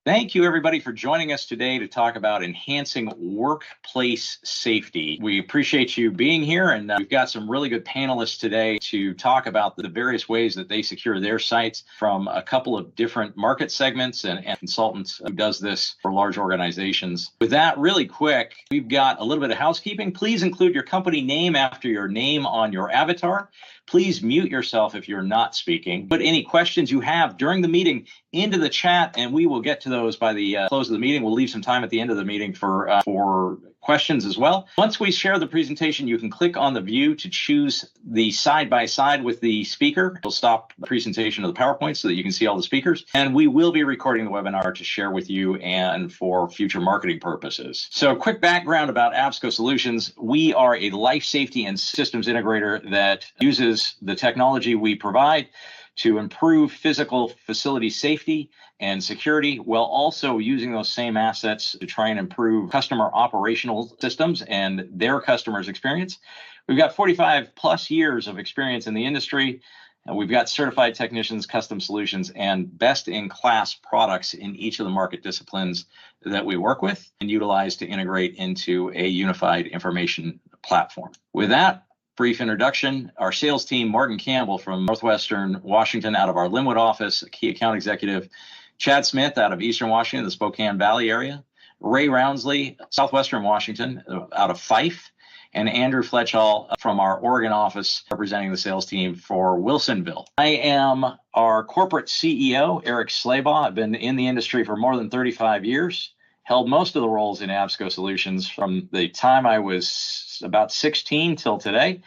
Thank you, everybody, for joining us today to talk about enhancing workplace safety. We appreciate you being here, and we've got some really good panelists today to talk about the various ways that they secure their sites from a couple of different market segments and consultants who does this for large organizations. With that, really quick, we've got a little bit of housekeeping. Please include your company name after your name on your avatar. Please mute yourself if you're not speaking. Put any questions you have during the meeting into the chat, and we will get to those by the close of the meeting. We'll leave some time at the end of the meeting for questions as well. Once we share the presentation, you can click on the view to choose the side-by-side with the speaker. We'll stop the presentation of the PowerPoint so that you can see all the speakers. And we will be recording the webinar to share with you and for future marketing purposes. So quick background about Absco Solutions. We are a life safety and systems integrator that uses the technology we provide to improve physical facility safety and security, while also using those same assets to try and improve customer operational systems and their customers' experience. We've got 45 plus years of experience in the industry, and we've got certified technicians, custom solutions, and best-in-class products in each of the market disciplines that we work with and utilize to integrate into a unified information platform. With that, brief introduction. Our sales team, Martin Campbell from Northwestern Washington out of our Linwood office, a key account executive. Chad Smith out of Eastern Washington, the Spokane Valley area. Ray Roundsley, Southwestern Washington, out of Fife. And Andrew Fletchall from our Oregon office, representing the sales team for Wilsonville. I am our corporate CEO, Eric Slaybaugh. I've been in the industry for more than 35 years. Held most of the roles in Absco Solutions from the time I was about 16 till today.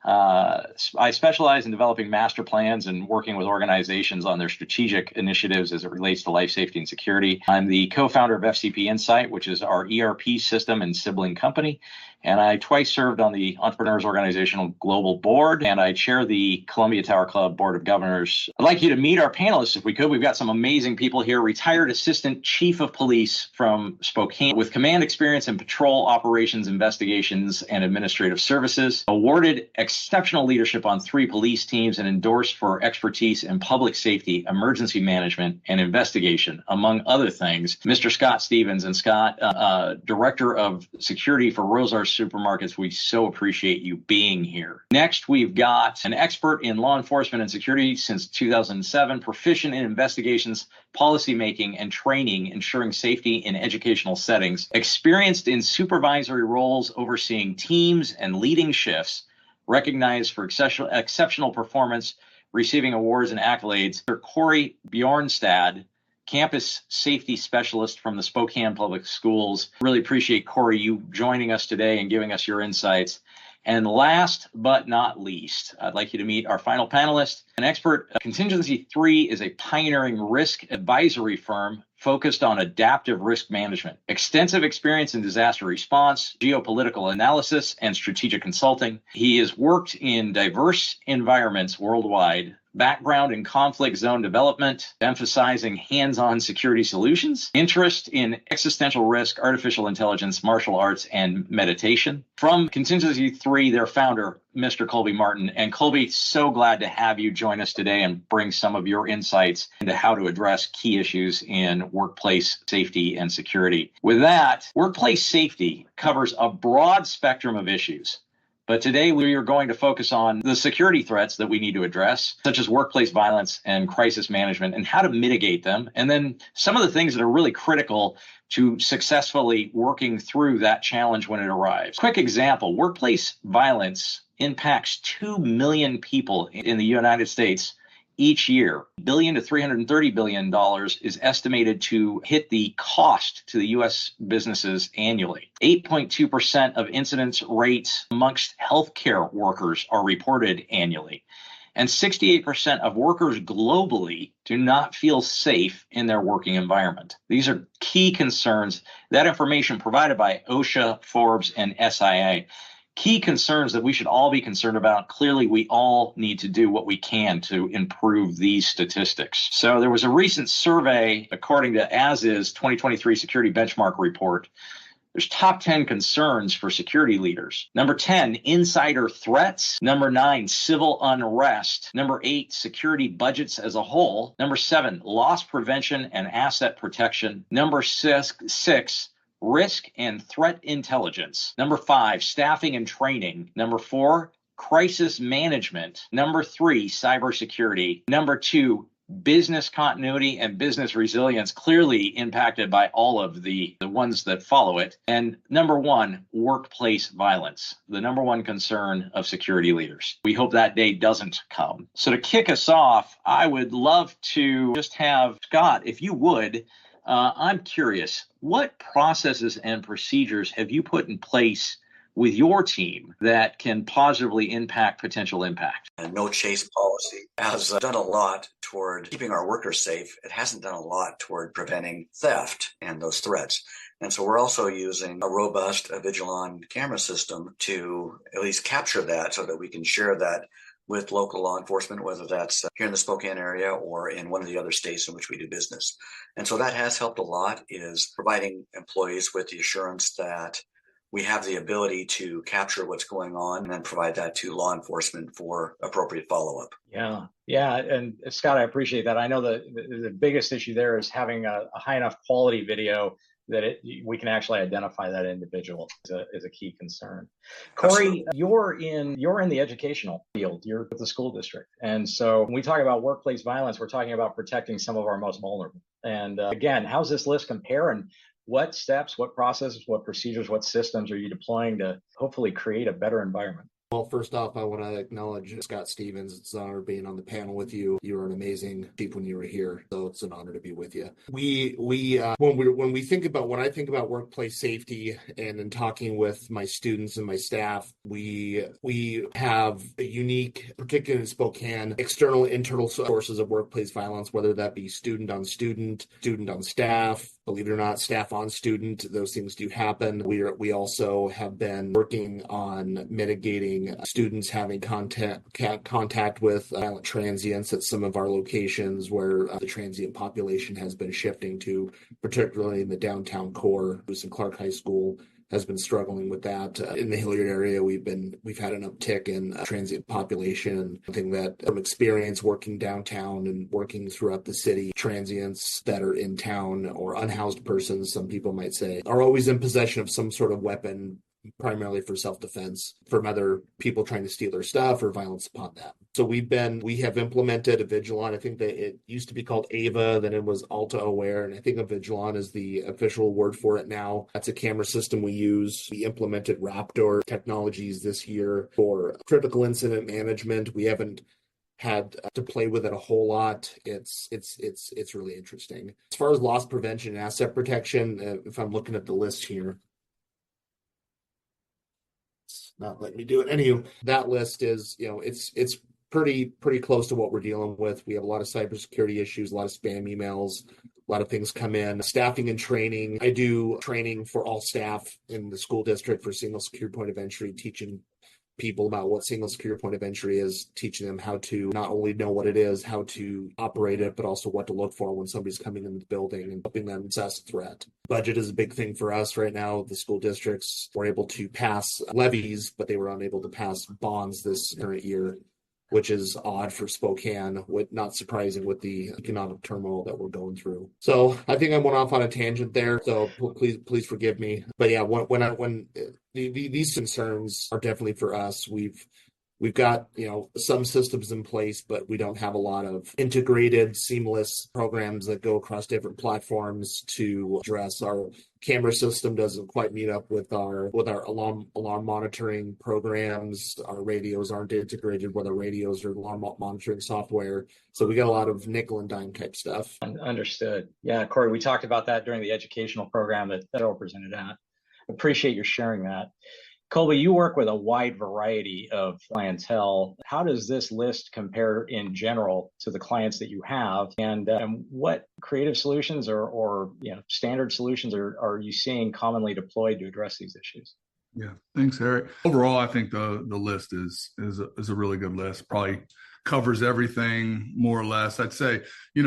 I specialize in developing master plans and working with organizations on their strategic initiatives as it relates to life safety and security. I'm the co-founder of FCP Insight, which is our ERP system and sibling company. And I twice served on the Entrepreneurs Organizational Global Board, and I chair the Columbia Tower Club Board of Governors. I'd like you to meet our panelists if we could. We've got some amazing people here. Retired Assistant Chief of Police from Spokane with command experience in patrol operations, investigations, and administrative services. Awarded exceptional leadership on 3 police teams and endorsed for expertise in public safety, emergency management, and investigation, among other things. Mr. Scott Stevens. And Scott, Director of Security for Rosar Supermarkets, we so appreciate you being here. Next, we've got an expert in law enforcement and security since 2007, proficient in investigations, policymaking, and training, ensuring safety in educational settings, experienced in supervisory roles, overseeing teams and leading shifts, recognized for exceptional performance, receiving awards and accolades. Corey Bjornstad, Campus Safety Specialist from the Spokane Public Schools. Really appreciate, Corey, you joining us today and giving us your insights. And last but not least, I'd like you to meet our final panelist. An expert, Contingency 3 is a pioneering risk advisory firm focused on adaptive risk management, extensive experience in disaster response, geopolitical analysis, and strategic consulting. He has worked in diverse environments worldwide, background in conflict zone development, emphasizing hands-on security solutions, interest in existential risk, artificial intelligence, martial arts, and meditation. From Contingency 3, their founder, Mr. Colby Martin. And Colby, so glad to have you join us today and bring some of your insights into how to address key issues in workplace safety and security. With that, workplace safety covers a broad spectrum of issues. But today we are going to focus on the security threats that we need to address, such as workplace violence and crisis management, and how to mitigate them. And then some of the things that are really critical to successfully working through that challenge when it arrives. Quick example, workplace violence impacts 2 million people in the United States each year. $1 billion to $330 billion is estimated to hit the cost to the U.S. businesses annually. 8.2% of incidence rates amongst healthcare workers are reported annually. And 68% of workers globally do not feel safe in their working environment. These are key concerns. That information provided by OSHA, Forbes, and SIA. Key concerns that we should all be concerned about. Clearly, we all need to do what we can to improve these statistics. So there was a recent survey, according to ASIS 2023 Security Benchmark Report, There's top 10 concerns for security leaders. Number 10, insider threats. Number 9, civil unrest. Number 8, security budgets as a whole. Number 7, loss prevention and asset protection. Number 6, risk and threat intelligence. Number 5, staffing and training. Number 4, crisis management. Number 3, cybersecurity. Number 2, business continuity and business resilience, clearly impacted by all of the ones that follow it. And number 1, workplace violence, the number 1 concern of security leaders. We hope that day doesn't come. So to kick us off, I would love to just have Scott, if you would, I'm curious, what processes and procedures have you put in place with your team that can positively impact potential impact? A no chase policy has done a lot toward keeping our workers safe. It hasn't done a lot toward preventing theft and those threats. And so we're also using a robust Vigilon camera system to at least capture that so that we can share that with local law enforcement, whether that's here in the Spokane area or in one of the other states in which we do business. And so that has helped a lot, is providing employees with the assurance that we have the ability to capture what's going on and then provide that to law enforcement for appropriate follow-up. Yeah. And Scott, I appreciate that. I know the biggest issue there is having a high enough quality video that we can actually identify that individual is a key concern. Corey, absolutely. you're in the educational field. You're with the school district. And so when we talk about workplace violence, we're talking about protecting some of our most vulnerable. And again, how's this list compare, and what steps, what processes, what procedures, what systems are you deploying to hopefully create a better environment? Well, first off, I want to acknowledge Scott Stevens. It's an honor being on the panel with you. You were an amazing chief when you were here, so it's an honor to be with you. When I think about workplace safety and in talking with my students and my staff, we have a unique, particularly in Spokane, external and internal sources of workplace violence, whether that be student on student on staff. Believe it or not, staff on student, those things do happen. We also have been working on mitigating students having contact with violent transients at some of our locations where the transient population has been shifting to, particularly in the downtown core. Lewis and Clark High School has been struggling with that. In the Hilliard area, we've had an uptick in transient population. I think that from experience working downtown and working throughout the city, transients that are in town or unhoused persons, some people might say, are always in possession of some sort of weapon, primarily for self-defense from other people trying to steal their stuff or violence upon them. So we have implemented a Vigilon. I think that it used to be called AVA, then it was Alta Aware, and I think a Vigilon is the official word for it now. That's a camera system we use. We implemented Raptor technologies this year for critical incident management. We haven't had to play with it a whole lot. It's really interesting. As far as loss prevention and asset protection, if I'm looking at the list here, not letting me do it. Anywho, that list is, it's pretty close to what we're dealing with. We have a lot of cybersecurity issues, a lot of spam emails, a lot of things come in. Staffing and training. I do training for all staff in the school district for single secure point of entry, teaching people about what single secure point of entry is, teaching them how to not only know what it is, how to operate it, but also what to look for when somebody's coming in the building and helping them assess threat. Budget is a big thing for us right now. The school districts were able to pass levies, but they were unable to pass bonds this current year, which is odd for Spokane, not surprising with the economic turmoil that we're going through. So I think I went off on a tangent there, so please forgive me. But yeah, when these concerns are definitely for us. We've got, some systems in place, but we don't have a lot of integrated, seamless programs that go across different platforms to address. Our camera system doesn't quite meet up with our alarm monitoring programs. Our radios aren't integrated with our radios or alarm monitoring software. So we got a lot of nickel and dime type stuff. Understood. Yeah, Corey, we talked about that during the educational program that Federal presented at. Appreciate your sharing that. Colby, you work with a wide variety of clientele. How does this list compare in general to the clients that you have? And what creative solutions or standard solutions are you seeing commonly deployed to address these issues? Yeah, thanks, Eric. Overall, I think the list is a really good list. Probably covers everything more or less. I'd say,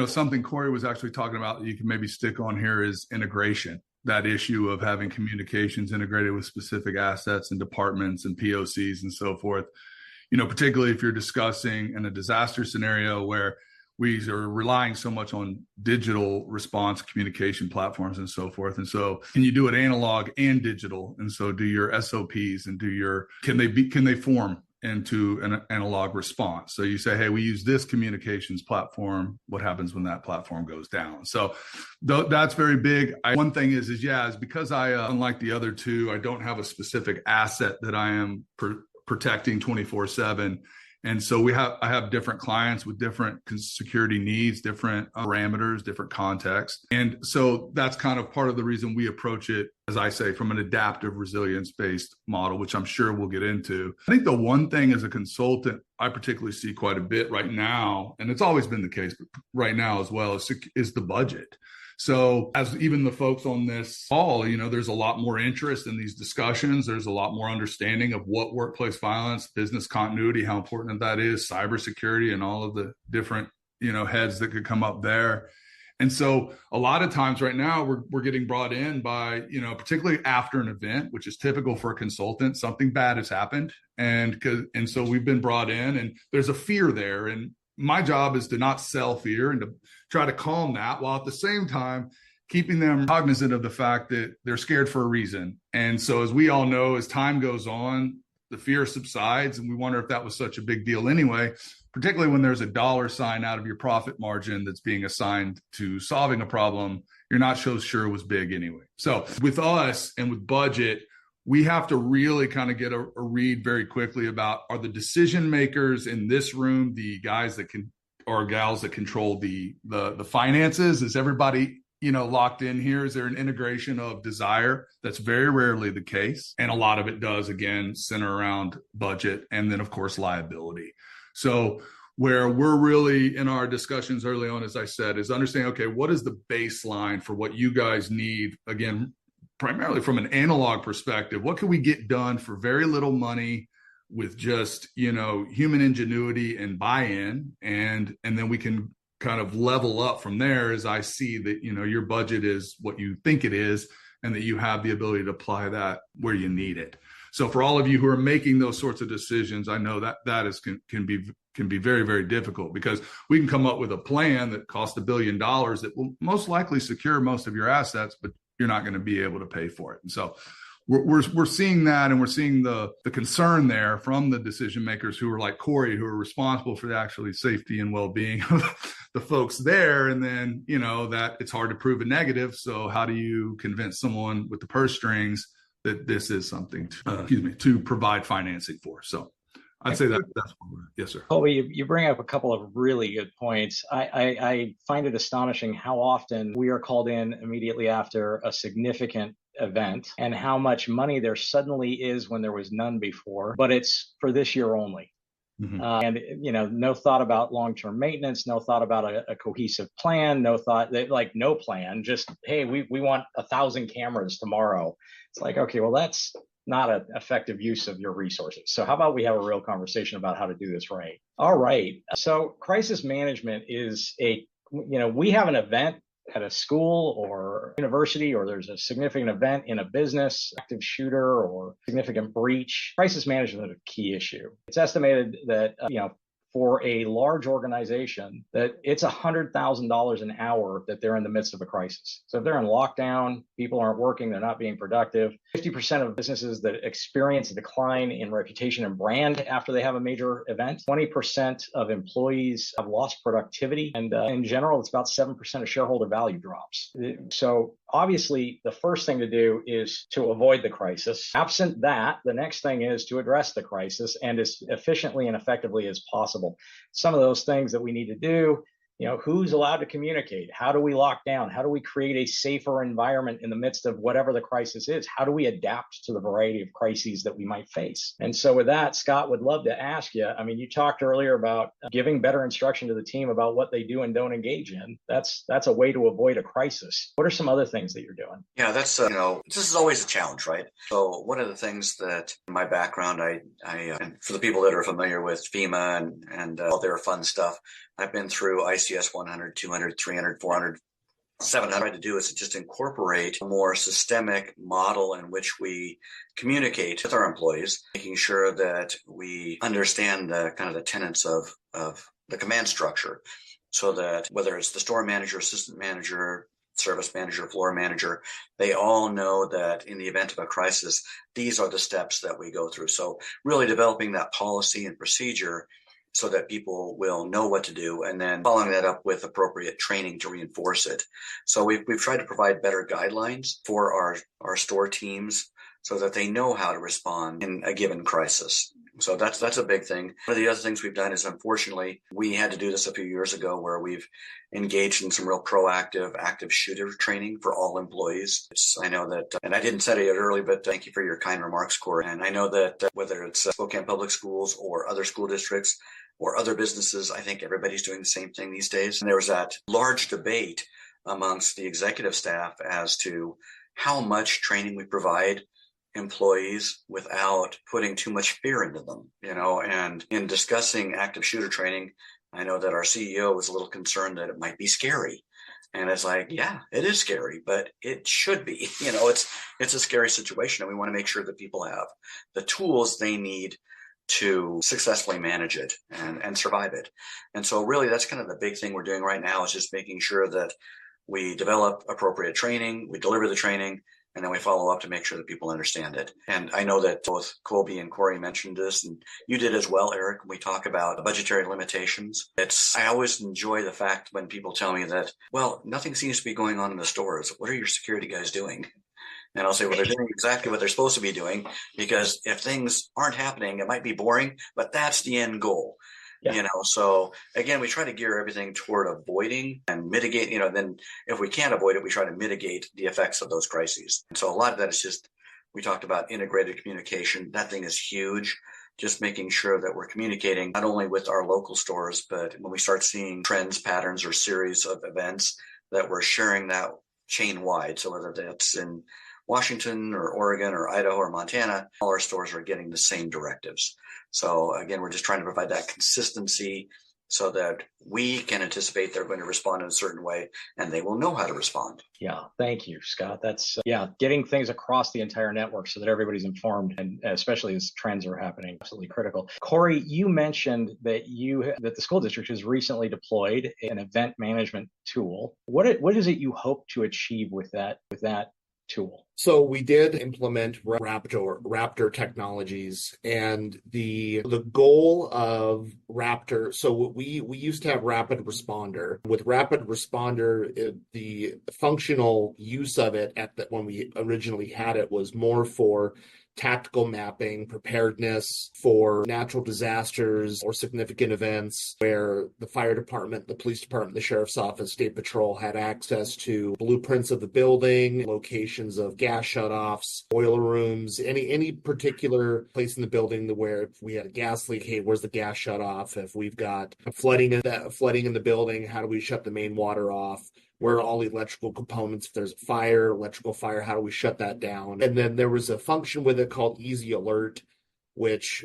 something Corey was actually talking about that you can maybe stick on here is integration. that issue of having communications integrated with specific assets and departments and POCs and so forth. Particularly if you're discussing in a disaster scenario where we are relying so much on digital response communication platforms and so forth. And so can you do it analog and digital? And so do your SOPs and can they form into an analog response? So you say, hey, we use this communications platform. What happens when that platform goes down? So that's very big. One thing is because I, unlike the other two, I don't have a specific asset that I am protecting 24/7. And so I have different clients with different security needs, different parameters, different contexts. And so that's kind of part of the reason we approach it, as I say, from an adaptive resilience-based model, which I'm sure we'll get into. I think the one thing as a consultant I particularly see quite a bit right now, and it's always been the case, but right now as well, is the budget. So as even the folks on this call, there's a lot more interest in these discussions. There's a lot more understanding of what workplace violence, business continuity, how important that is, cybersecurity, and all of the different, heads that could come up there. And so a lot of times right now we're getting brought in by, particularly after an event, which is typical for a consultant, something bad has happened. And so we've been brought in and there's a fear there. And my job is to not sell fear and to try to calm that, while at the same time keeping them cognizant of the fact that they're scared for a reason. And so as we all know, as time goes on, the fear subsides and we wonder if that was such a big deal anyway, particularly when there's a dollar sign out of your profit margin that's being assigned to solving a problem you're not so sure was big anyway. So with us and with budget, we have to really kind of get a read very quickly about, are the decision makers in this room the guys that can or gals that control the finances? Is everybody locked in here? Is there an integration of desire? That's very rarely the case, and a lot of it does again center around budget and then of course liability. So where we're really in our discussions early on, as I said, is understanding, okay, what is the baseline for what you guys need? Again, primarily from an analog perspective, what can we get done for very little money with just, human ingenuity and buy-in, and then we can kind of level up from there as I see that, your budget is what you think it is and that you have the ability to apply that where you need it. So for all of you who are making those sorts of decisions, I know that can be very, very difficult, because we can come up with a plan that costs $1 billion that will most likely secure most of your assets, but you're not going to be able to pay for it. And so we're seeing that, and we're seeing the concern there from the decision makers who are like Corey, who are responsible for the actually safety and well-being of the folks there. And then, that it's hard to prove a negative. So how do you convince someone with the purse strings that this is something to provide financing for? So I'd say that's what yes, sir. Colby, you bring up a couple of really good points. I find it astonishing how often we are called in immediately after a significant event and how much money there suddenly is when there was none before, but it's for this year only. Mm-hmm. And, no thought about long-term maintenance, no thought about a cohesive plan, no plan, just, hey, we want 1,000 cameras tomorrow. It's like, okay, well, that's not an effective use of your resources. So how about we have a real conversation about how to do this right? All right. So crisis management is we have an event at a school or university, or there's a significant event in a business, active shooter or significant breach. Crisis management is a key issue. It's estimated that, for a large organization, that it's $100,000 an hour that they're in the midst of a crisis. So if they're in lockdown, people aren't working, they're not being productive. 50% of businesses that experience a decline in reputation and brand after they have a major event, 20% of employees have lost productivity. And in general, it's about 7% of shareholder value drops. So obviously, the first thing to do is to avoid the crisis. Absent that, the next thing is to address the crisis and as efficiently and effectively as possible. Some of those things that we need to do, who's allowed to communicate? How do we lock down? How do we create a safer environment in the midst of whatever the crisis is? How do we adapt to the variety of crises that we might face? And so with that, Scott, would love to ask you, you talked earlier about giving better instruction to the team about what they do and don't engage in. That's a way to avoid a crisis. What are some other things that you're doing? Yeah, that's, this is always a challenge, right? So one of the things that in my background, I and for the people that are familiar with FEMA and all their fun stuff, I've been through ICS 100, 200, 300, 400, 700 to do is to just incorporate a more systemic model in which we communicate with our employees, making sure that we understand the kind of the tenets of the command structure, so that whether it's the store manager, assistant manager, service manager, floor manager, they all know that in the event of a crisis, these are the steps that we go through. So really developing that policy and procedure so that people will know what to do, and then following that up with appropriate training to reinforce it. So we've tried to provide better guidelines for our store teams so that they know how to respond in a given crisis. So that's a big thing. One of the other things we've done is, unfortunately, we had to do this a few years ago, where we've engaged in some real proactive active shooter training for all employees. I know that, and I didn't say it early, but thank you for your kind remarks, Corey. And I know that whether it's Spokane Public Schools or other school districts or other businesses, I think everybody's doing the same thing these days. And there was that large debate amongst the executive staff as to how much training we provide employees without putting too much fear into them, and in discussing active shooter training, I know that our CEO was a little concerned that it might be scary. And it's like, yeah, it is scary, but it should be, it's a scary situation. And we want to make sure that people have the tools they need to successfully manage it and survive it. And so really that's kind of the big thing we're doing right now, is just making sure that we develop appropriate training, we deliver the training, and then we follow up to make sure that people understand it. And I know that both Colby and Corey mentioned this, and you did as well, Eric, when we talk about budgetary limitations. I always enjoy the fact when people tell me that, well, nothing seems to be going on in the stores. What are your security guys doing? And I'll say, well, they're doing exactly what they're supposed to be doing, because if things aren't happening, it might be boring, but that's the end goal. Yeah. So again, we try to gear everything toward avoiding and mitigate, then if we can't avoid it, we try to mitigate the effects of those crises. And so a lot of that is just, we talked about integrated communication. That thing is huge. Just making sure that we're communicating not only with our local stores, but when we start seeing trends, patterns, or series of events, that we're sharing that chain wide. So whether that's in Washington or Oregon or Idaho or Montana, all our stores are getting the same directives. So again, we're just trying to provide that consistency so that we can anticipate they're going to respond in a certain way, and they will know how to respond. Yeah, thank you, Scott. That's getting things across the entire network so that everybody's informed, and especially as trends are happening, absolutely critical. Corey, you mentioned that the school district has recently deployed an event management tool. What is it you hope to achieve with that tool? So we did implement Raptor technologies, and the goal of Raptor. So we used to have Rapid Responder. With Rapid Responder, the functional use of it when we originally had it was more for tactical mapping, preparedness for natural disasters or significant events where the fire department, the police department, the sheriff's office, state patrol had access to blueprints of the building, locations of gas shutoffs, boiler rooms, any particular place in the building where if we had a gas leak, hey, where's the gas shutoff? If we've got flooding in the building, how do we shut the main water off? Where are all the electrical components? If there's a electrical fire, how do we shut that down? And then there was a function with it called Easy Alert, which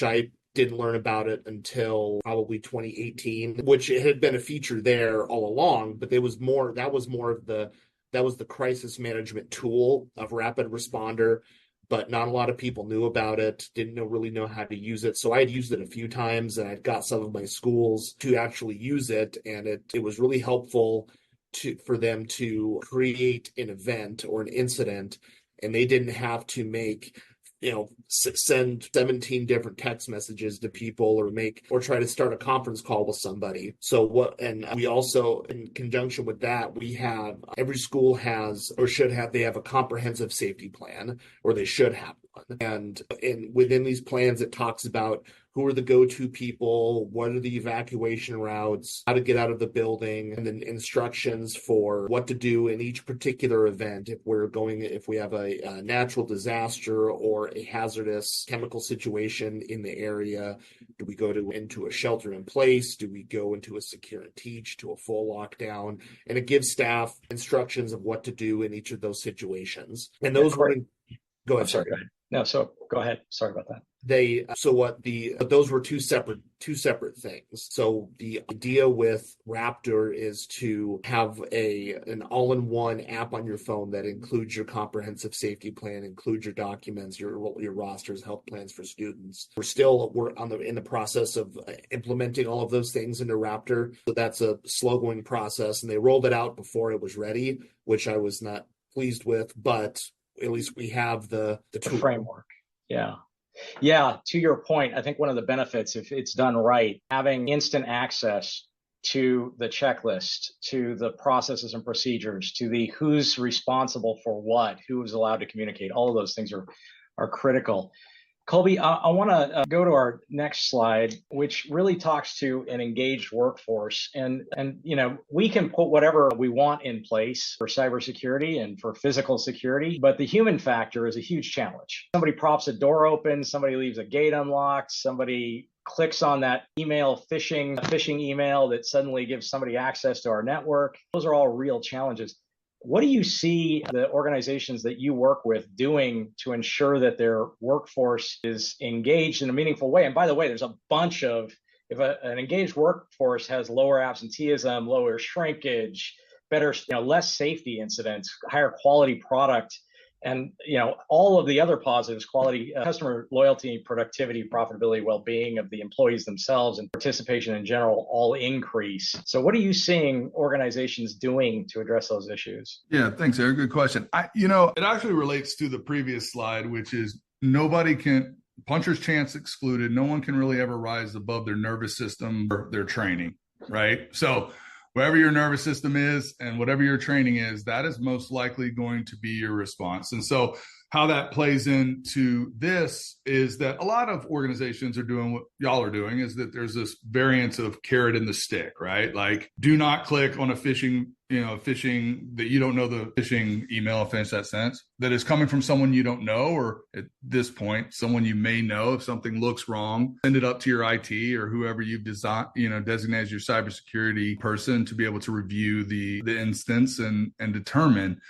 I didn't learn about it until probably 2018, which it had been a feature there all along, but that was the crisis management tool of Rapid Responder. But not a lot of people knew about it, didn't really know how to use it. So I had used it a few times, and I'd got some of my schools to actually use it. And it was really helpful for them to create an event or an incident, and they didn't have to send 17 different text messages to people or try to start a conference call with somebody. We also, in conjunction with that, we have every school has or should have, they have a comprehensive safety plan, or they should have one. And within these plans, it talks about who are the go-to people, what are the evacuation routes, how to get out of the building, and then instructions for what to do in each particular event. If we have a natural disaster or a hazardous chemical situation in the area, do we go into a shelter in place? Do we go into a secure and teach, to a full lockdown? And it gives staff instructions of what to do in each of those situations. And those Corey, go ahead. I'm sorry, go ahead. No, so go ahead. Sorry about that. Those were two separate things. So the idea with Raptor is to have an all-in-one app on your phone that includes your comprehensive safety plan, includes your documents, your rosters, health plans for students. We're in the process of implementing all of those things into Raptor. So that's a slow-going process, and they rolled it out before it was ready, which I was not pleased with, but at least we have the tool. Framework. Yeah. Yeah, to your point, I think one of the benefits, if it's done right, having instant access to the checklist, to the processes and procedures, to the who's responsible for what, who is allowed to communicate, all of those things are critical. Colby, I want to go to our next slide, which really talks to an engaged workforce. And we can put whatever we want in place for cybersecurity and for physical security, but the human factor is a huge challenge. Somebody props a door open, somebody leaves a gate unlocked, somebody clicks on that phishing email that suddenly gives somebody access to our network. Those are all real challenges. What do you see the organizations that you work with doing to ensure that their workforce is engaged in a meaningful way? And by the way, there's a bunch of, if an engaged workforce has lower absenteeism, lower shrinkage, better, less safety incidents, higher quality product, and all of the other positives, quality, customer loyalty, productivity, profitability, well-being of the employees themselves, and participation in general all increase. So what are you seeing organizations doing to address those issues? Yeah, thanks, Eric. Good question. It actually relates to the previous slide, which is puncher's chance excluded. No one can really ever rise above their nervous system or their training, right? So whatever your nervous system is and whatever your training is, that is most likely going to be your response. And so how that plays into this is that a lot of organizations are doing what y'all are doing, is that there's this variance of carrot and the stick, right? Like, do not click on a phishing that you don't know the phishing email, if that sense, that is coming from someone you don't know, or at this point, someone you may know. If something looks wrong, send it up to your IT or whoever you've designated as your cybersecurity person to be able to review the instance and determine.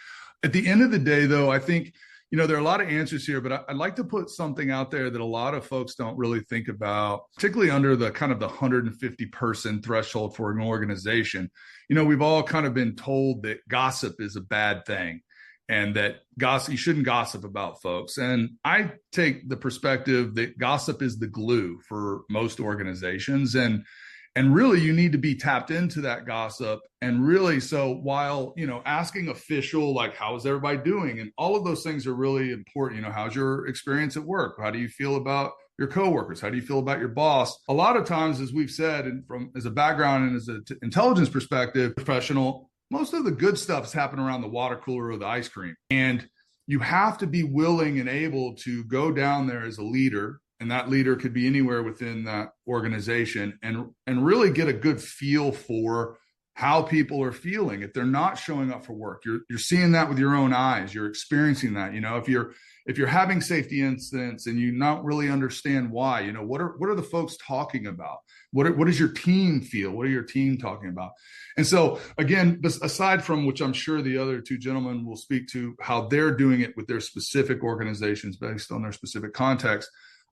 At the end of the day, though, I think there are a lot of answers here, but I'd like to put something out there that a lot of folks don't really think about, particularly under the kind of the 150 person threshold for an organization. We've all kind of been told that gossip is a bad thing and that you shouldn't gossip about folks. And I take the perspective that gossip is the glue for most organizations. And really, you need to be tapped into that gossip. And really, so while, asking official, like, how is everybody doing? And all of those things are really important. How's your experience at work? How do you feel about your coworkers? How do you feel about your boss? A lot of times, as we've said, and as a background and as an intelligence perspective, professional, most of the good stuff is happening around the water cooler or the ice cream. And you have to be willing and able to go down there as a leader. And that leader could be anywhere within that organization, and really get a good feel for how people are feeling. If they're not showing up for work, you're seeing that with your own eyes. You're experiencing that. If you're having safety incidents and you not really understand why, what are the folks talking about? What does your team feel? What are your team talking about? And so again, aside from which I'm sure the other two gentlemen will speak to how they're doing it with their specific organizations based on their specific context,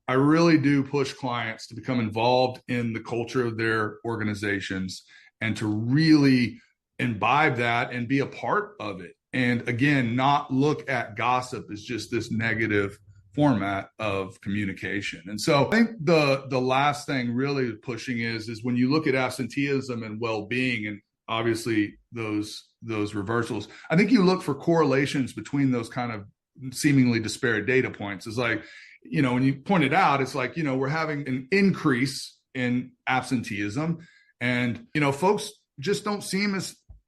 I really do push clients to become involved in the culture of their organizations and to really imbibe that and be a part of it. And again, not look at gossip as just this negative format of communication. And so I think the last thing really pushing is when you look at absenteeism and well-being, and obviously those reversals, I think you look for correlations between those kind of seemingly disparate data points. It's like, when you point it out, it's like, we're having an increase in absenteeism, and, folks just don't seem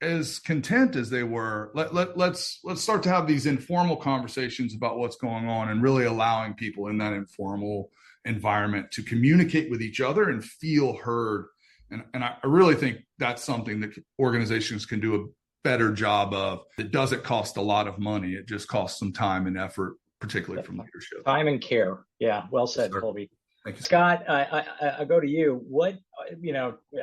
as content as they were. Let's start to have these informal conversations about what's going on, and really allowing people in that informal environment to communicate with each other and feel heard. And I really think that's something that organizations can do a better job of. It doesn't cost a lot of money. It just costs some time and effort, particularly from leadership. Time and care. Yeah, well said, Sure. Colby. Thank you. Scott, I go to you. What,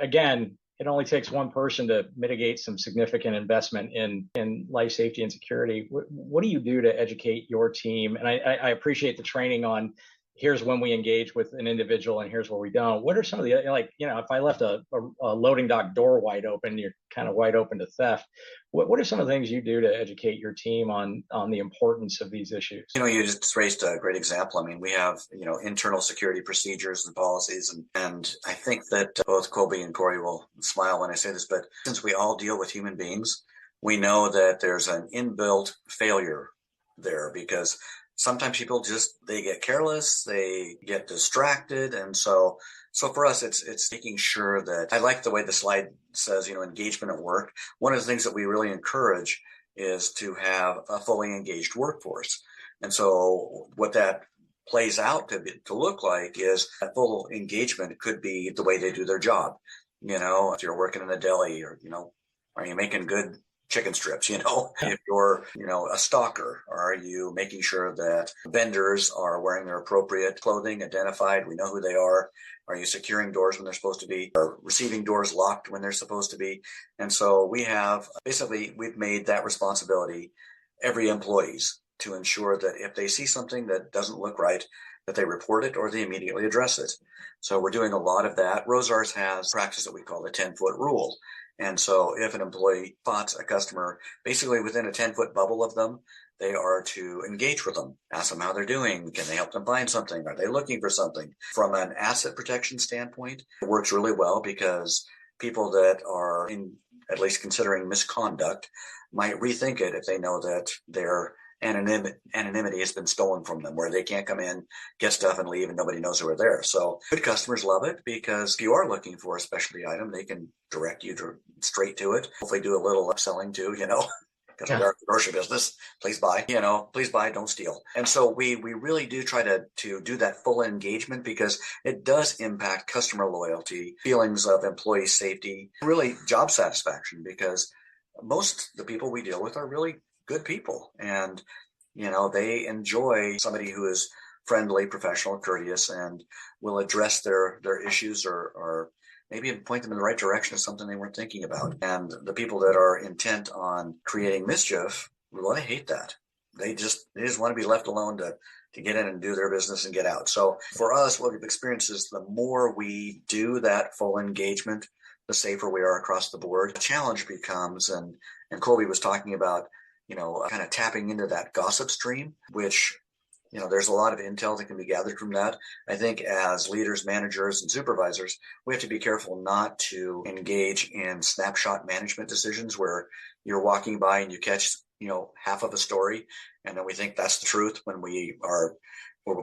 again, it only takes one person to mitigate some significant investment in life safety and security. What do you do to educate your team? And I appreciate the training on here's when we engage with an individual and here's where we don't. What are some of the, like, if I left a loading dock door wide open, you're kind of wide open to theft. What are some of the things you do to educate your team on the importance of these issues? You just raised a great example. I mean, we have, internal security procedures and policies. And I think that both Colby and Corey will smile when I say this, but since we all deal with human beings, we know that there's an inbuilt failure there because sometimes people they get careless, they get distracted. And so for us, it's making sure that I like the way the slide says, engagement at work. One of the things that we really encourage is to have a fully engaged workforce. And so what that plays out to look like is that full engagement could be the way they do their job. If you're working in a deli or, are you making good chicken strips, if you're, a stalker, are you making sure that vendors are wearing their appropriate clothing, identified, we know who they are you securing doors when they're supposed to be, or receiving doors locked when they're supposed to be? And so we've made that responsibility every employee's to ensure that if they see something that doesn't look right, that they report it or they immediately address it. So we're doing a lot of that. Rosars has practice that we call the 10-foot rule. And so if an employee spots a customer basically within a 10-foot bubble of them, they are to engage with them, ask them how they're doing. Can they help them find something? Are they looking for something? From an asset protection standpoint, it works really well because people that are at least considering misconduct might rethink it if they know that their anonymity has been stolen from them, where they can't come in, get stuff and leave and nobody knows who are there. So good customers love it because if you are looking for a specialty item, they can direct you straight to it. Hopefully do a little upselling too, because we are a grocery business. Please buy, don't steal. And so we really do try to do that full engagement because it does impact customer loyalty, feelings of employee safety, really job satisfaction, because most of the people we deal with are really good people. And, they enjoy somebody who is friendly, professional, courteous, and will address their issues or maybe point them in the right direction of something they weren't thinking about. And the people that are intent on creating mischief, well, they hate that. They just want to be left alone to get in and do their business and get out. So for us, what we've experienced is the more we do that full engagement, the safer we are across the board. The challenge becomes, and Colby was talking about, kind of tapping into that gossip stream, which, there's a lot of intel that can be gathered from that. I think as leaders, managers, and supervisors, we have to be careful not to engage in snapshot management decisions where you're walking by and you catch, half of a story, and then we think that's the truth when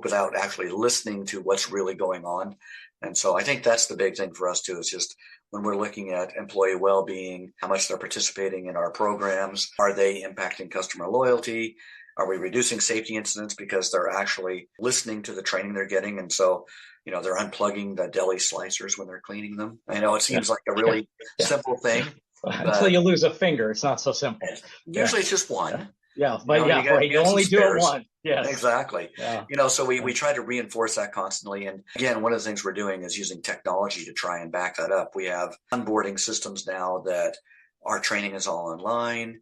without actually listening to what's really going on. And so I think that's the big thing for us too, is just when we're looking at employee well-being, how much they're participating in our programs, are they impacting customer loyalty? Are we reducing safety incidents because they're actually listening to the training they're getting? And so, they're unplugging the deli slicers when they're cleaning them. I know it seems like a really simple thing. Until you lose a finger, it's not so simple. Usually it's just one. Yeah, but you only do it once. Yes. Exactly. Yeah. So we try to reinforce that constantly. And again, one of the things we're doing is using technology to try and back that up. We have onboarding systems now that our training is all online.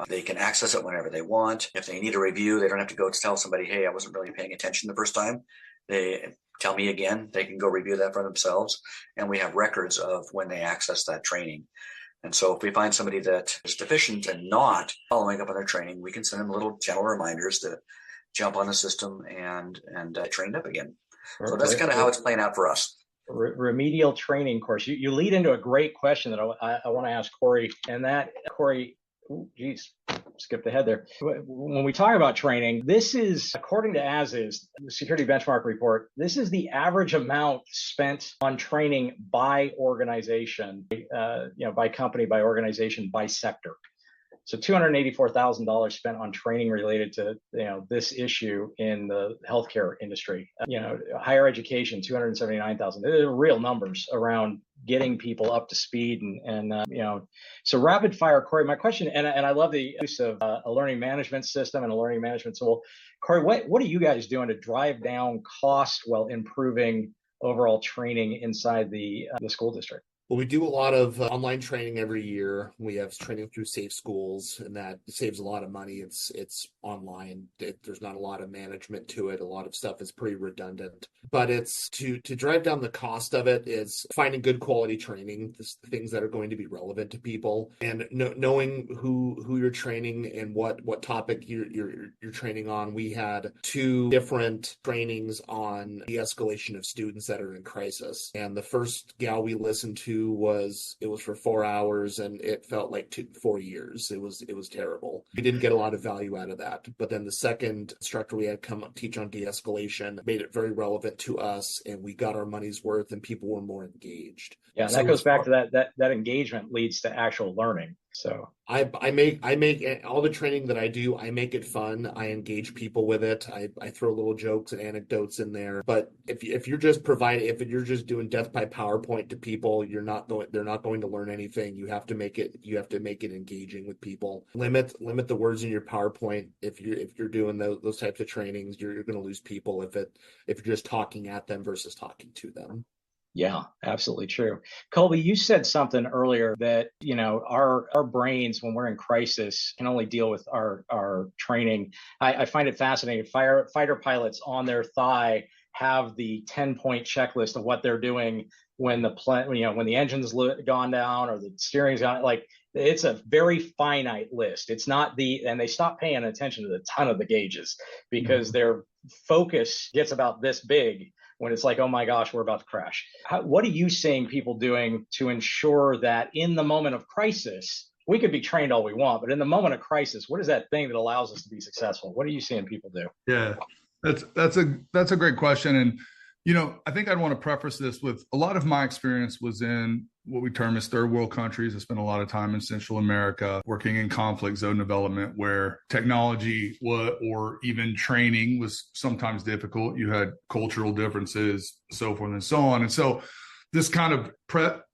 They can access it whenever they want. If they need a review, they don't have to go tell somebody, hey, I wasn't really paying attention the first time. They tell me again, they can go review that for themselves. And we have records of when they access that training. And so if we find somebody that is deficient and not following up on their training, we can send them little gentle reminders to jump on the system and train up again. So that's kind of how it's playing out for us. Remedial training course. You lead into a great question that I want to ask Corey, and that, Corey, skipped ahead there. When we talk about training, this is, according to ASIS, the Security Benchmark Report, this is the average amount spent on training by organization, by company, by organization, by sector. So $284,000 spent on training related to this issue in the healthcare industry. Higher education, $279,000. They're real numbers around getting people up to speed and so rapid fire. Corey, my question, and I love the use of a learning management system and a learning management tool. Corey, what are you guys doing to drive down costs while improving overall training inside the school district? Well, we do a lot of online training every year. We have training through Safe Schools, and that saves a lot of money. It's online. There's not a lot of management to it. A lot of stuff is pretty redundant. But it's to drive down the cost of it is finding good quality training, things that are going to be relevant to people, and knowing who you're training and what topic you're training on. We had 2 different trainings on de-escalation of students that are in crisis, and the first gal we listened to was for 4 hours, and it felt like 4 years. It was terrible. We didn't get a lot of value out of that. But then the second instructor we had come teach on de-escalation made it very relevant to us, and we got our money's worth, and people were more engaged. Yeah, and that goes back to that engagement leads to actual learning. So I make all the training that I do, I make it fun. I engage people with it. I throw little jokes and anecdotes in there. But if you're just doing death by PowerPoint to people, they're not going to learn anything. You have to make it engaging with people. Limit the words in your PowerPoint. If you're doing those types of trainings, you're going to lose people if you're just talking at them versus talking to them. Yeah, absolutely true. Colby, you said something earlier that, our brains, when we're in crisis, can only deal with our training. I find it fascinating. Fighter pilots on their thigh have the 10-point checklist of what they're doing when the engine's gone down or the steering's gone. Like, it's a very finite list. It's not and they stop paying attention to the ton of the gauges because their focus gets about this big when it's like, oh my gosh, we're about to crash. What are you seeing people doing to ensure that in the moment of crisis, we could be trained all we want, but in the moment of crisis, what is that thing that allows us to be successful? What are you seeing people do? Yeah, that's a great question. And, I think I'd want to preface this with a lot of my experience was in what we term as third world countries. I spent a lot of time in Central America working in conflict zone development where technology or even training was sometimes difficult. You had cultural differences, so forth and so on. And so this kind of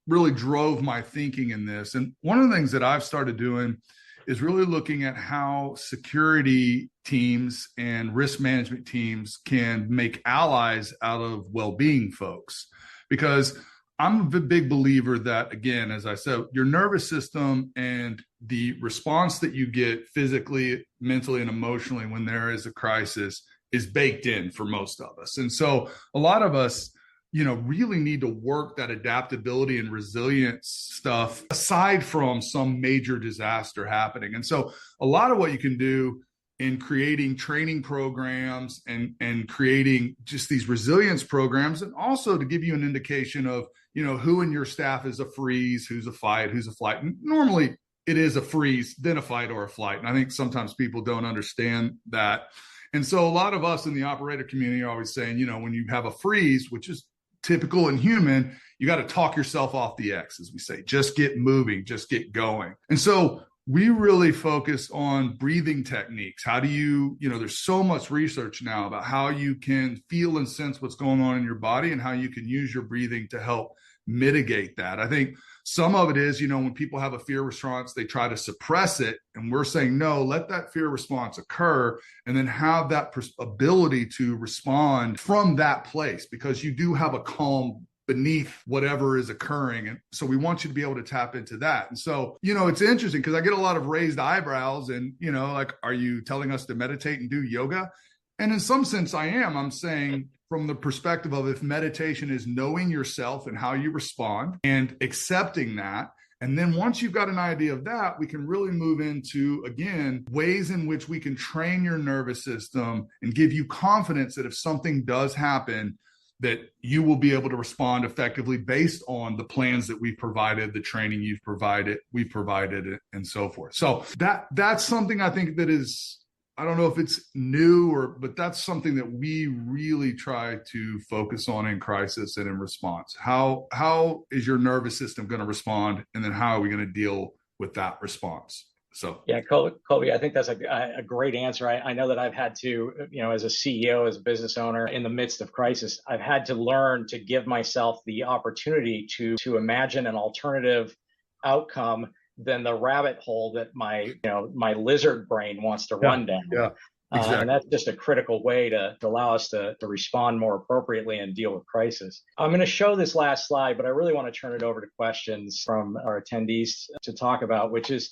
really drove my thinking in this. And one of the things that I've started doing is really looking at how security teams and risk management teams can make allies out of well-being folks. Because I'm a big believer that, again, as I said, your nervous system and the response that you get physically, mentally, and emotionally when there is a crisis is baked in for most of us. And so a lot of us, really need to work that adaptability and resilience stuff aside from some major disaster happening. And so a lot of what you can do in creating training programs and creating just these resilience programs, and also to give you an indication of, who in your staff is a freeze, who's a fight, who's a flight. And normally it is a freeze, then a fight, or a flight. And I think sometimes people don't understand that. And so a lot of us in the operator community are always saying, when you have a freeze, which is typical and human, you got to talk yourself off the X, as we say, just get moving, just get going. And so we really focus on breathing techniques. How do you, there's so much research now about how you can feel and sense what's going on in your body and how you can use your breathing to help mitigate that. I think some of it is, when people have a fear response, they try to suppress it. And we're saying, no, let that fear response occur and then have that ability to respond from that place, because you do have a calm beneath whatever is occurring. And so we want you to be able to tap into that. And so, it's interesting because I get a lot of raised eyebrows and, like, are you telling us to meditate and do yoga? And in some sense I am. I'm saying from the perspective of, if meditation is knowing yourself and how you respond and accepting that, and then once you've got an idea of that, we can really move into, again, ways in which we can train your nervous system and give you confidence that if something does happen, that you will be able to respond effectively based on the plans that we've provided, the training we've provided, and so forth. So that's something I think that is, I don't know if it's new but that's something that we really try to focus on in crisis and in response. How is your nervous system going to respond? And then how are we going to deal with that response? So, yeah, Colby, I think that's a great answer. I know that I've had to, as a CEO, as a business owner in the midst of crisis, I've had to learn to give myself the opportunity to imagine an alternative outcome than the rabbit hole that my lizard brain wants to run down. Yeah. Exactly. And that's just a critical way to allow us to respond more appropriately and deal with crisis. I'm going to show this last slide, but I really want to turn it over to questions from our attendees to talk about, which is,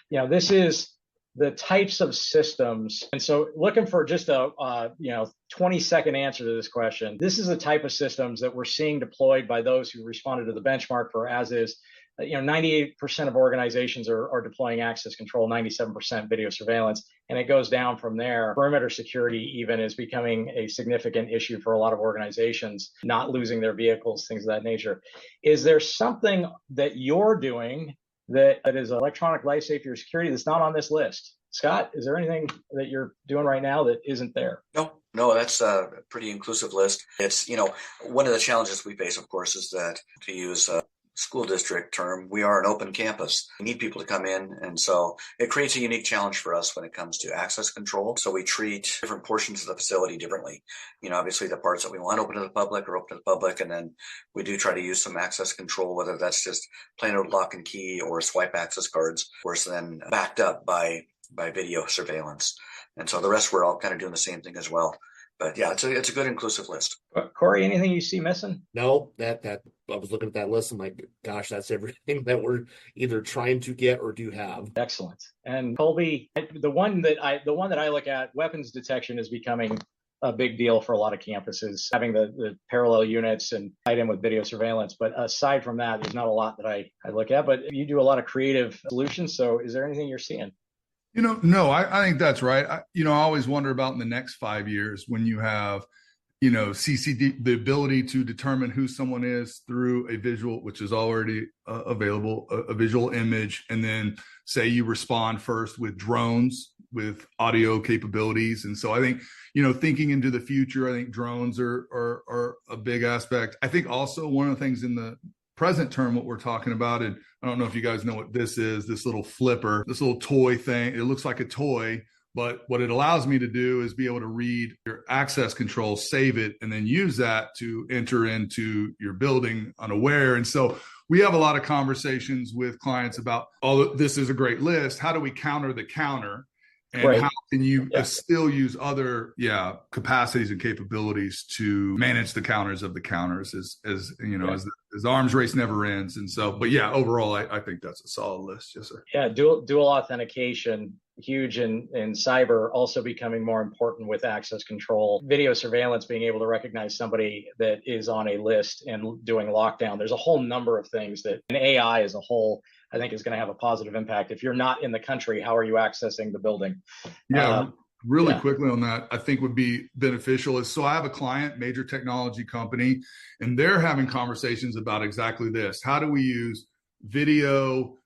this is the types of systems. And so looking for just a 20-second answer to this question. This is the type of systems that we're seeing deployed by those who responded to the benchmark for as is. 98% of organizations are deploying access control, 97% video surveillance, and it goes down from there. Perimeter security even is becoming a significant issue for a lot of organizations, not losing their vehicles, things of that nature. Is there something that you're doing that is electronic life safety or security that's not on this list? Scott, is there anything that you're doing right now that isn't there? No, that's a pretty inclusive list. It's, one of the challenges we face, of course, is that, to use a school district term, we are an open campus. We need people to come in. And so it creates a unique challenge for us when it comes to access control. So we treat different portions of the facility differently. Obviously the parts that we want open to the public are open to the public. And then we do try to use some access control, whether that's just plain old lock and key or swipe access cards, of course, then backed up by video surveillance. And so the rest, we're all kind of doing the same thing as well. But yeah, it's a good inclusive list. Corey, anything you see missing? No, that I was looking at that list. I'm like, gosh, that's everything that we're either trying to get or do have. Excellent. And Colby, the one that I look at, weapons detection is becoming a big deal for a lot of campuses, having the parallel units and tied in with video surveillance. But aside from that, there's not a lot that I look at. But you do a lot of creative solutions. So is there anything you're seeing? No, I think that's right. I always wonder about in the next 5 years when you have, CCD, the ability to determine who someone is through a visual, which is already available, a visual image. And then say you respond first with drones with audio capabilities. And so I think, thinking into the future, I think drones are a big aspect. I think also one of the things in the present term, what we're talking about, and I don't know if you guys know what this is, this little flipper, this little toy thing. It looks like a toy, but what it allows me to do is be able to read your access control, save it, and then use that to enter into your building unaware. And so we have a lot of conversations with clients about, this is a great list. How do we counter the counter? And right. How can you still use other capacities and capabilities to manage the counters of the counters as arms race never ends. And so, but overall, I think that's a solid list. Yes, sir. Yeah, dual authentication, huge in cyber, also becoming more important with access control. Video surveillance, being able to recognize somebody that is on a list and doing lockdown. There's a whole number of things that an AI as a whole, I think, is going to have a positive impact. If you're not in the country, how are you accessing the building? Really quickly on that, I think would be beneficial is, so I have a client, major technology company, and they're having conversations about exactly this. How do we use video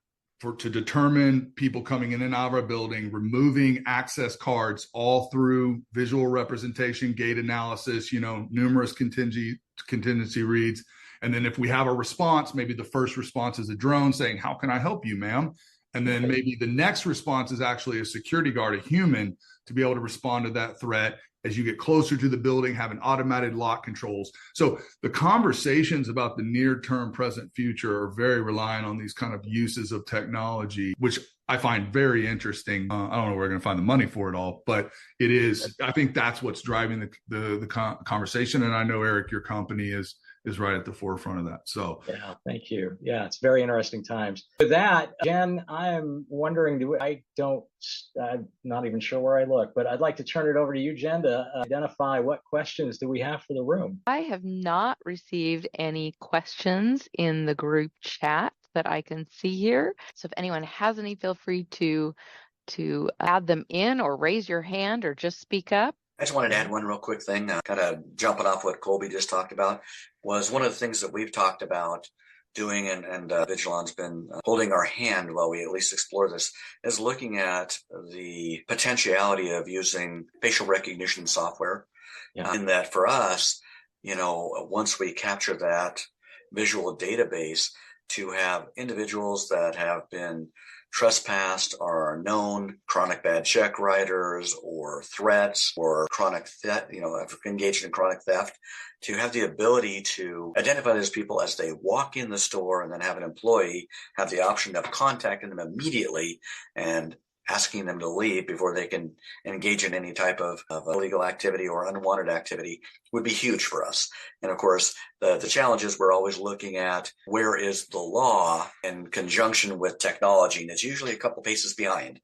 to determine people coming in and out of our building, removing access cards all through visual representation, gate analysis, numerous contingency reads. And then if we have a response, maybe the first response is a drone saying, "How can I help you, ma'am?" And then maybe the next response is actually a security guard, a human, to be able to respond to that threat. As you get closer to the building, having automated lock controls. So the conversations about the near term, present, future are very reliant on these kind of uses of technology, which I find very interesting. I don't know where we're going to find the money for it all, but it is. I think that's what's driving the conversation. And I know, Eric, your company is right at the forefront of that. So yeah, thank you. Yeah, it's very interesting times. With that, Jen, I'm wondering, I'm not even sure where I look, but I'd like to turn it over to you, Jen, to identify what questions do we have for the room. I have not received any questions in the group chat that I can see here. So if anyone has any, feel free to add them in or raise your hand or just speak up. I just wanted to add one real quick thing, kind of jumping off what Colby just talked about, was one of the things that we've talked about doing, and Vigilon's been holding our hand while we at least explore this, is looking at the potentiality of using facial recognition software. Yeah. In that for us, once we capture that visual database, to have individuals that have been trespassed or are known chronic bad check writers or threats or chronic theft, engaged in chronic theft, to have the ability to identify those people as they walk in the store, and then have an employee have the option of contacting them immediately and asking them to leave before they can engage in any type of illegal activity or unwanted activity would be huge for us. And of course, the challenge is we're always looking at where is the law in conjunction with technology. And it's usually a couple paces behind,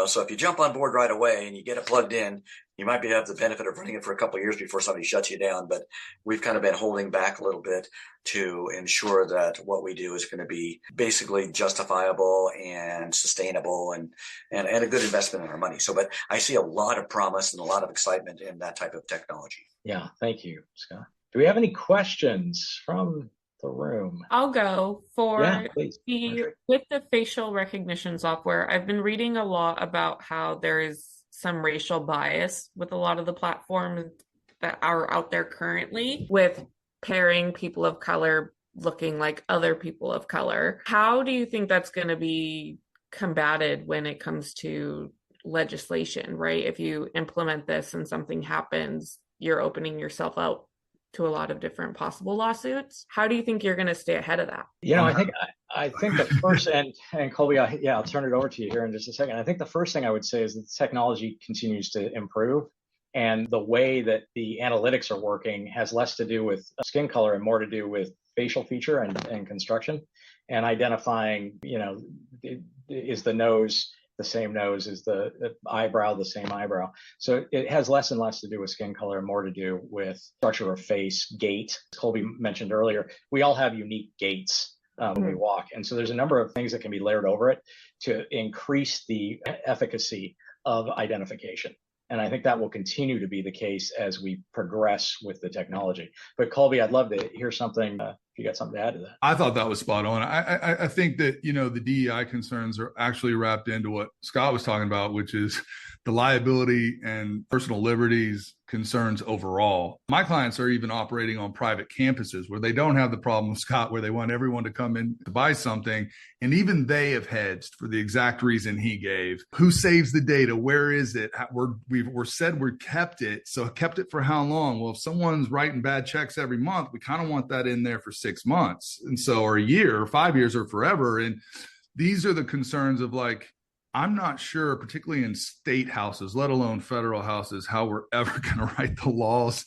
so if you jump on board right away and you get it plugged in, you might have the benefit of running it for a couple of years before somebody shuts you down. But we've kind of been holding back a little bit to ensure that what we do is going to be basically justifiable and sustainable and a good investment in our money. But I see a lot of promise and a lot of excitement in that type of technology. Yeah, thank you, Scott. Do we have any questions from the room? I'll go for please. with the facial recognition software. I've been reading a lot about how there is some racial bias with a lot of the platforms that are out there currently, with pairing people of color looking like other people of color. How do you think that's going to be combated when it comes to legislation, right? If you implement this and something happens, you're opening yourself out to a lot of different possible lawsuits. How do you think you're going to stay ahead of that? I think the first, and Colby, I'll turn it over to you here in just a second. I think the first thing I would say is that technology continues to improve, and the way that the analytics are working has less to do with skin color and more to do with facial feature and construction, and identifying, is the nose the same nose, is the eyebrow the same eyebrow. So it has less and less to do with skin color and more to do with structure of face, gait. As Colby mentioned earlier, we all have unique gaits when we walk. And so there's a number of things that can be layered over it to increase the efficacy of identification. And I think that will continue to be the case as we progress with the technology. But Colby, I'd love to hear something, if you got something to add to that. I thought that was spot on. I think that, the DEI concerns are actually wrapped into what Scott was talking about, which is the liability and personal liberties concerns overall. My clients are even operating on private campuses where they don't have the problem, Scott, where they want everyone to come in to buy something. And even they have hedged for the exact reason he gave. Who saves the data? Where is it? We're said we kept it. So kept it for how long? Well, if someone's writing bad checks every month, we kind of want that in there for 6 months. And so, or a year or 5 years or forever. And these are the concerns of I'm not sure, particularly in state houses, let alone federal houses, how we're ever going to write the laws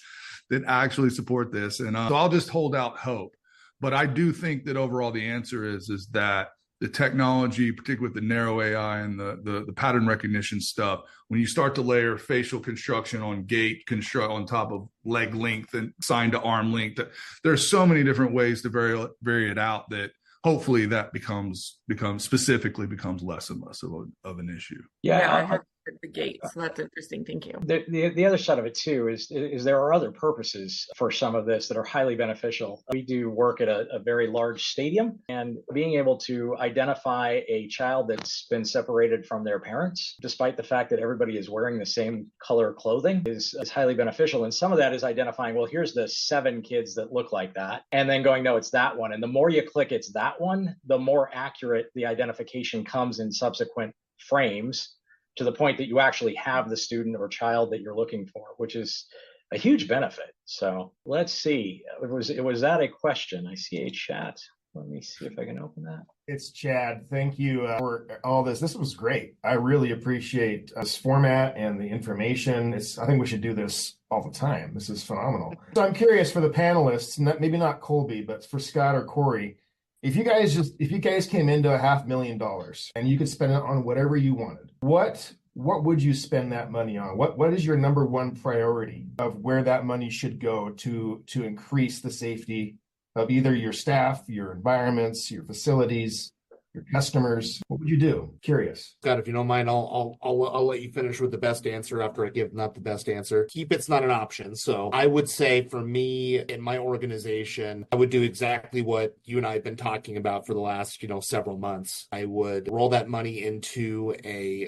that actually support this. And so I'll just hold out hope. But I do think that overall the answer is that the technology, particularly with the narrow AI and the pattern recognition stuff, when you start to layer facial construction on gait construct on top of leg length and sign to arm length, there's so many different ways to vary it out that hopefully that becomes less and less of an issue. Yeah, I heard the gate, so that's interesting. Thank you. The other side of it too is there are other purposes for some of this that are highly beneficial. We do work at a very large stadium, and being able to identify a child that's been separated from their parents, despite the fact that everybody is wearing the same color clothing, is highly beneficial. And some of that is identifying, well, here's the 7 kids that look like that, and then going, no, it's that one. And the more you click it's that one, the more accurate the identification comes in subsequent frames, to the point that you actually have the student or child that you're looking for, which is a huge benefit. So let's see. Was that a question? I see a chat. Let me see if I can open that. It's Chad. Thank you for all this. This was great. I really appreciate this format and the information. I think we should do this all the time. This is phenomenal. So I'm curious for the panelists, maybe not Colby, but for Scott or Corey, if you guys came into $500,000 and you could spend it on whatever you wanted, what would you spend that money on? What is your number one priority of where that money should go to increase the safety of either your staff, your environments, your facilities, your customers? What would you do? Curious. Scott, if you don't mind, I'll let you finish with the best answer after I give not the best answer. Keep it's not an option. So I would say for me in my organization, I would do exactly what you and I have been talking about for the last, several months. I would roll that money into a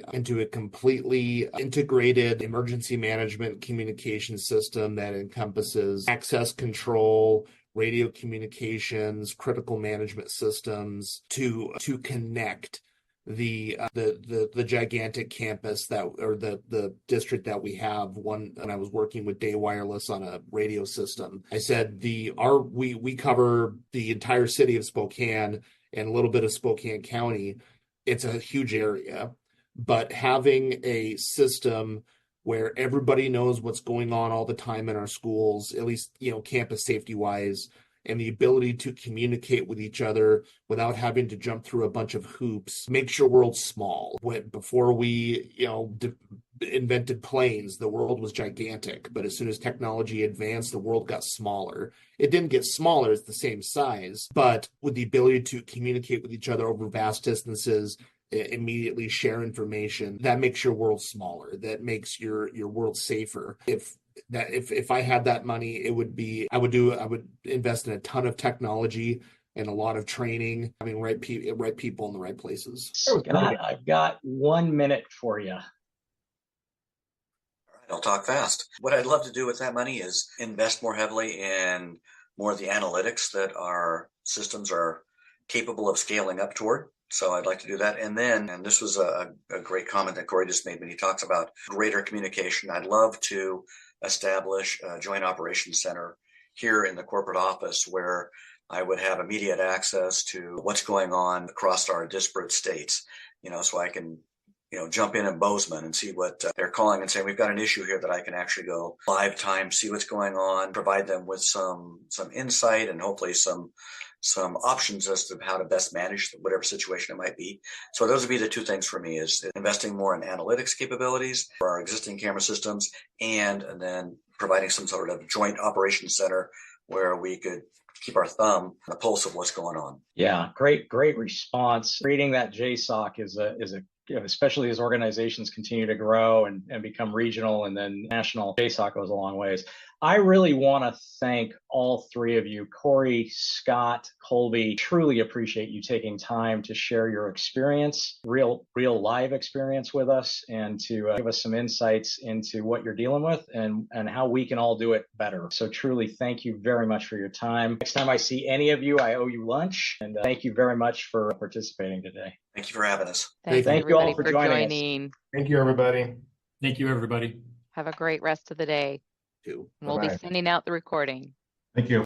completely integrated emergency management communication system that encompasses access control, radio communications, critical management systems to connect the gigantic campus the district that we have. When I was working with Day Wireless on a radio system, I said we cover the entire city of Spokane and a little bit of Spokane County. It's a huge area. but having a system where everybody knows what's going on all the time in our schools, at least, campus safety wise, and the ability to communicate with each other without having to jump through a bunch of hoops makes your world small. Before we, invented planes, the world was gigantic, but as soon as technology advanced, the world got smaller. It didn't get smaller, it's the same size, but with the ability to communicate with each other over vast distances, immediately share information, that makes your world smaller. That makes your world safer. If I had that money, I would invest in a ton of technology and a lot of training, having right people in the right places. Scott, I've got 1 minute for you. I'll talk fast. What I'd love to do with that money is invest more heavily in more of the analytics that our systems are capable of scaling up toward. So I'd like to do that. And this was a great comment that Corey just made when he talks about greater communication. I'd love to establish a joint operations center here in the corporate office where I would have immediate access to what's going on across our disparate states, so I can jump in Bozeman and see what they're calling and saying, we've got an issue here that I can actually go live time, see what's going on, provide them with some insight and hopefully some options as to how to best manage whatever situation it might be. So those would be the two things for me, is investing more in analytics capabilities for our existing camera systems and then providing some sort of joint operations center where we could keep our thumb on the pulse of what's going on. Yeah, great response. Creating that JSOC is a especially as organizations continue to grow and become regional and then national, JSOC goes a long ways. I really want to thank all three of you, Corey, Scott, Colby. Truly appreciate you taking time to share your experience, real live experience with us, and to give us some insights into what you're dealing with and how we can all do it better. So truly, thank you very much for your time. Next time I see any of you, I owe you lunch. And thank you very much for participating today. Thank you for having us. Thank you all everybody for for joining us. Thank you, everybody. Thank you, everybody. Have a great rest of the day. Too. We'll Bye-bye. be sending out the recording. Thank you.